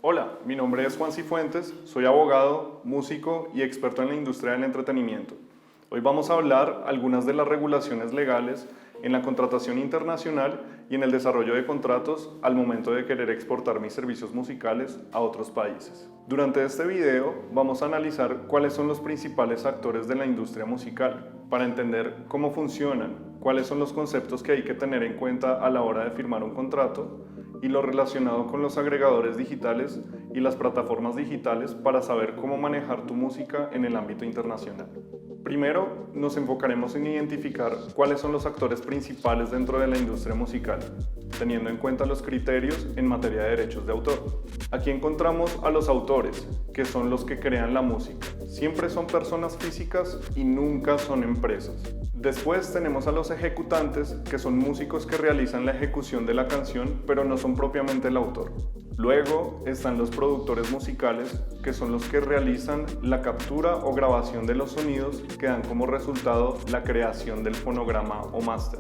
Hola, mi nombre es Juan Cifuentes, soy abogado, músico y experto en la industria del entretenimiento. Hoy vamos a hablar algunas de las regulaciones legales en la contratación internacional y en el desarrollo de contratos al momento de querer exportar mis servicios musicales a otros países. Durante este video vamos a analizar cuáles son los principales actores de la industria musical para entender cómo funcionan, cuáles son los conceptos que hay que tener en cuenta a la hora de firmar un contrato y lo relacionado con los agregadores digitales y las plataformas digitales para saber cómo manejar tu música en el ámbito internacional. Primero, nos enfocaremos en identificar cuáles son los actores principales dentro de la industria musical, teniendo en cuenta los criterios en materia de derechos de autor. Aquí encontramos a los autores, que son los que crean la música. Siempre son personas físicas y nunca son empresas. Después tenemos a los ejecutantes, que son músicos que realizan la ejecución de la canción, pero no son propiamente el autor. Luego están los productores musicales, que son los que realizan la captura o grabación de los sonidos que dan como resultado la creación del fonograma o máster.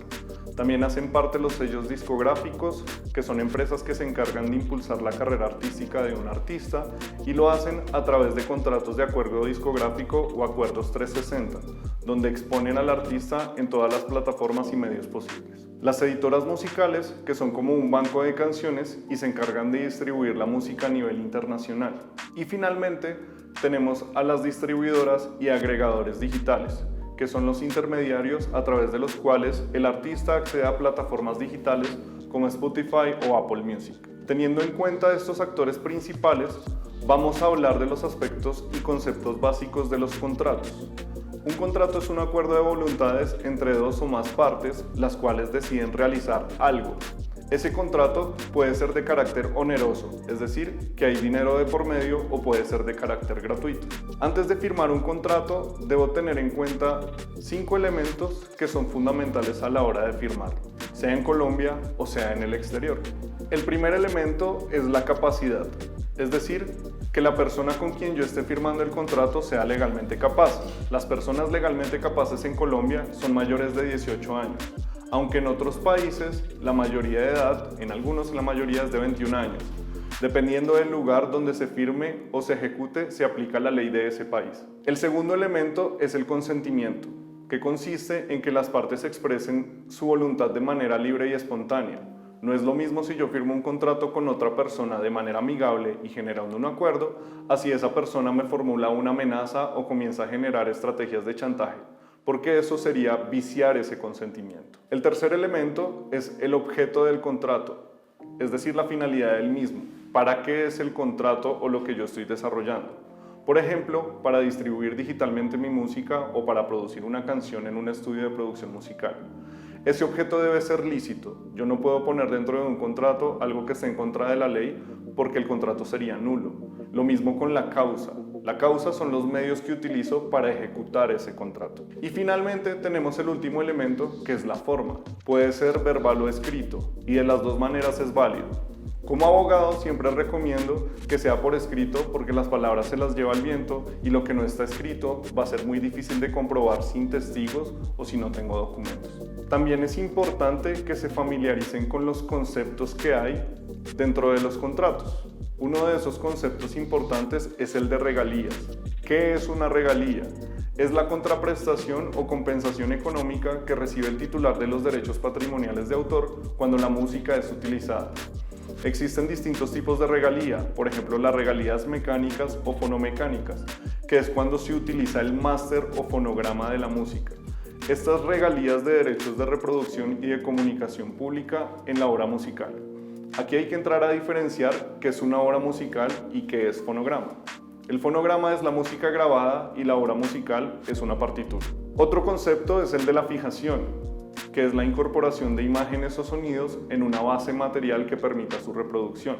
También hacen parte los sellos discográficos, que son empresas que se encargan de impulsar la carrera artística de un artista y lo hacen a través de contratos de acuerdo discográfico o acuerdos 360, donde exponen al artista en todas las plataformas y medios posibles. Las editoras musicales, que son como un banco de canciones y se encargan de distribuir la música a nivel internacional. Y finalmente tenemos a las distribuidoras y agregadores digitales, que son los intermediarios a través de los cuales el artista accede a plataformas digitales como Spotify o Apple Music. Teniendo en cuenta estos actores principales, vamos a hablar de los aspectos y conceptos básicos de los contratos. Un contrato es un acuerdo de voluntades entre dos o más partes, las cuales deciden realizar algo. Ese contrato puede ser de carácter oneroso, es decir, que hay dinero de por medio, o puede ser de carácter gratuito. Antes de firmar un contrato, debo tener en cuenta 5 elementos que son fundamentales a la hora de firmar, sea en Colombia o sea en el exterior. El primer elemento es la capacidad, es decir, que la persona con quien yo esté firmando el contrato sea legalmente capaz. Las personas legalmente capaces en Colombia son mayores de 18 años. Aunque en otros países la mayoría de edad, en algunos la mayoría es de 21 años. Dependiendo del lugar donde se firme o se ejecute, se aplica la ley de ese país. El segundo elemento es el consentimiento, que consiste en que las partes expresen su voluntad de manera libre y espontánea. No es lo mismo si yo firmo un contrato con otra persona de manera amigable y generando un acuerdo, así esa persona me formula una amenaza o comienza a generar estrategias de chantaje, porque eso sería viciar ese consentimiento. El tercer elemento es el objeto del contrato, es decir, la finalidad del mismo. ¿Para qué es el contrato o lo que yo estoy desarrollando? Por ejemplo, para distribuir digitalmente mi música o para producir una canción en un estudio de producción musical. Ese objeto debe ser lícito. Yo no puedo poner dentro de un contrato algo que esté en contra de la ley porque el contrato sería nulo. Lo mismo con la causa. La causa son los medios que utilizo para ejecutar ese contrato. Y finalmente tenemos el último elemento, que es la forma. Puede ser verbal o escrito, y de las dos maneras es válido. Como abogado siempre recomiendo que sea por escrito porque las palabras se las lleva el viento y lo que no está escrito va a ser muy difícil de comprobar sin testigos o si no tengo documentos. También es importante que se familiaricen con los conceptos que hay dentro de los contratos. Uno de esos conceptos importantes es el de regalías. ¿Qué es una regalía? Es la contraprestación o compensación económica que recibe el titular de los derechos patrimoniales de autor cuando la música es utilizada. Existen distintos tipos de regalía, por ejemplo las regalías mecánicas o fonomecánicas, que es cuando se utiliza el máster o fonograma de la música. Estas regalías de derechos de reproducción y de comunicación pública en la obra musical. Aquí hay que entrar a diferenciar qué es una obra musical y qué es fonograma. El fonograma es la música grabada y la obra musical es una partitura. Otro concepto es el de la fijación, que es la incorporación de imágenes o sonidos en una base material que permita su reproducción.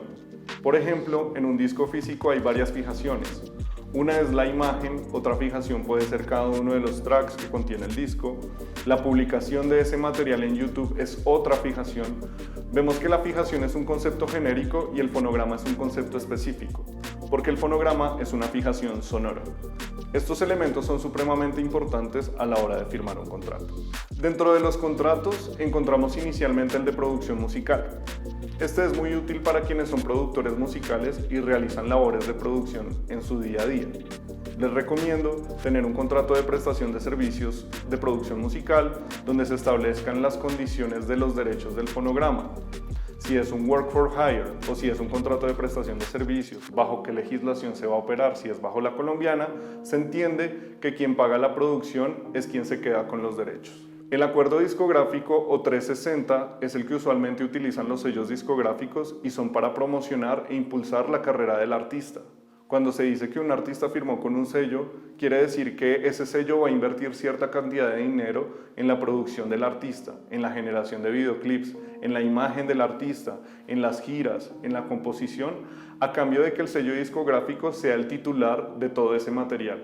Por ejemplo, en un disco físico hay varias fijaciones. Una es la imagen, otra fijación puede ser cada uno de los tracks que contiene el disco. La publicación de ese material en YouTube es otra fijación. Vemos que la fijación es un concepto genérico y el fonograma es un concepto específico. porque el fonograma es una fijación sonora. Estos elementos son supremamente importantes a la hora de firmar un contrato. Dentro de los contratos encontramos inicialmente el de producción musical. Este es muy útil para quienes son productores musicales y realizan labores de producción en su día a día. Les recomiendo tener un contrato de prestación de servicios de producción musical donde se establezcan las condiciones de los derechos del fonograma. Si es un work for hire o si es un contrato de prestación de servicios, bajo qué legislación se va a operar, si es bajo la colombiana, se entiende que quien paga la producción es quien se queda con los derechos. El acuerdo discográfico o 360 es el que usualmente utilizan los sellos discográficos y son para promocionar e impulsar la carrera del artista. Cuando se dice que un artista firmó con un sello, quiere decir que ese sello va a invertir cierta cantidad de dinero en la producción del artista, en la generación de videoclips, en la imagen del artista, en las giras, en la composición, a cambio de que el sello discográfico sea el titular de todo ese material.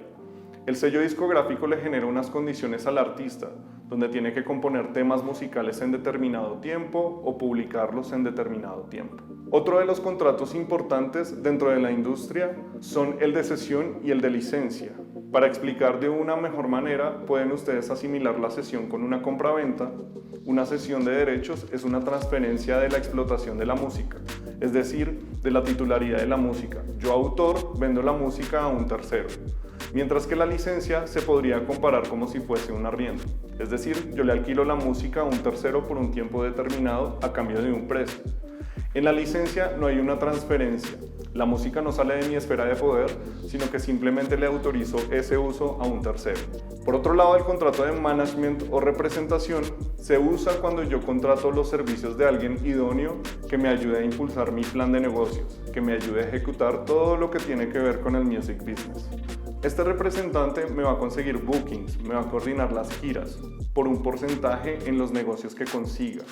El sello discográfico le genera unas condiciones al artista, donde tiene que componer temas musicales en determinado tiempo o publicarlos en determinado tiempo. Otro de los contratos importantes dentro de la industria son el de cesión y el de licencia. Para explicar de una mejor manera, pueden ustedes asimilar la cesión con una compraventa. Una cesión de derechos es una transferencia de la explotación de la música, es decir, de la titularidad de la música. Yo, autor, vendo la música a un tercero. Mientras que la licencia se podría comparar como si fuese un arriendo. Es decir, yo le alquilo la música a un tercero por un tiempo determinado a cambio de un precio. En la licencia no hay una transferencia. La música no sale de mi esfera de poder, sino que simplemente le autorizo ese uso a un tercero. Por otro lado, el contrato de management o representación se usa cuando yo contrato los servicios de alguien idóneo que me ayude a impulsar mi plan de negocios, que me ayude a ejecutar todo lo que tiene que ver con el music business. Este representante me va a conseguir bookings, me va a coordinar las giras por un porcentaje en los negocios que consiga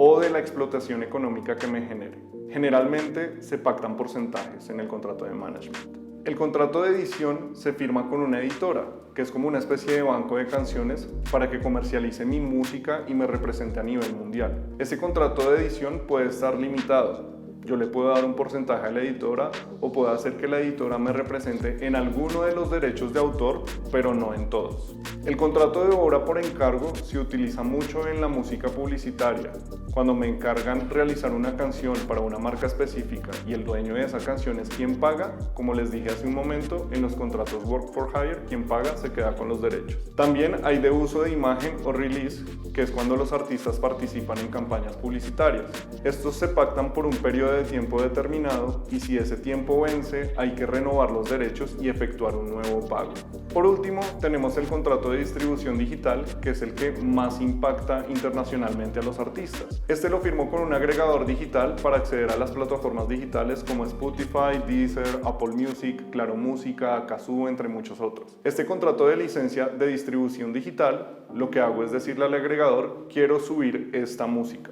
o de la explotación económica que me genere. Generalmente se pactan porcentajes en el contrato de management. El contrato de edición se firma con una editora, que es como una especie de banco de canciones para que comercialice mi música y me represente a nivel mundial. Ese contrato de edición puede estar limitado. Yo le puedo dar un porcentaje a la editora o puedo hacer que la editora me represente en alguno de los derechos de autor, pero no en todos. El contrato de obra por encargo se utiliza mucho en la música publicitaria. Cuando me encargan realizar una canción para una marca específica y el dueño de esa canción es quien paga, como les dije hace un momento, en los contratos Work for Hire, quien paga se queda con los derechos. También hay de uso de imagen o release, que es cuando los artistas participan en campañas publicitarias. Estos se pactan por un periodo de tiempo determinado y si ese tiempo vence hay que renovar los derechos y efectuar un nuevo pago. Por último, tenemos el contrato de distribución digital, que es el que más impacta internacionalmente a los artistas. Este lo firmó con un agregador digital para acceder a las plataformas digitales como Spotify, Deezer, Apple Music, Claro Música, Kazoo, entre muchos otros. Este contrato de licencia de distribución digital, lo que hago es decirle al agregador, quiero subir esta música.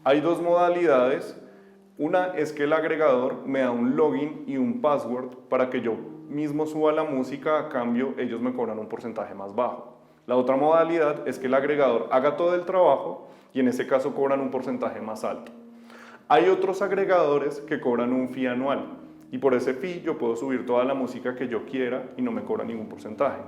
Hay dos modalidades. Una es que el agregador me da un login y un password para que yo mismo suba la música, a cambio ellos me cobran un porcentaje más bajo. La otra modalidad es que el agregador haga todo el trabajo y en ese caso cobran un porcentaje más alto. Hay otros agregadores que cobran un fee anual y por ese fee yo puedo subir toda la música que yo quiera y no me cobran ningún porcentaje.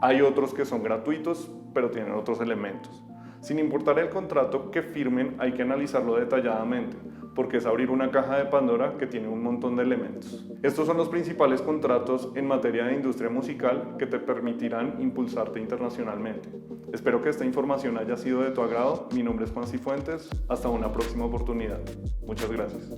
Hay otros que son gratuitos pero tienen otros elementos. Sin importar el contrato que firmen, hay que analizarlo detalladamente, porque es abrir una caja de Pandora que tiene un montón de elementos. Estos son los principales contratos en materia de industria musical que te permitirán impulsarte internacionalmente. Espero que esta información haya sido de tu agrado. Mi nombre es Juan Cifuentes. Hasta una próxima oportunidad. Muchas gracias.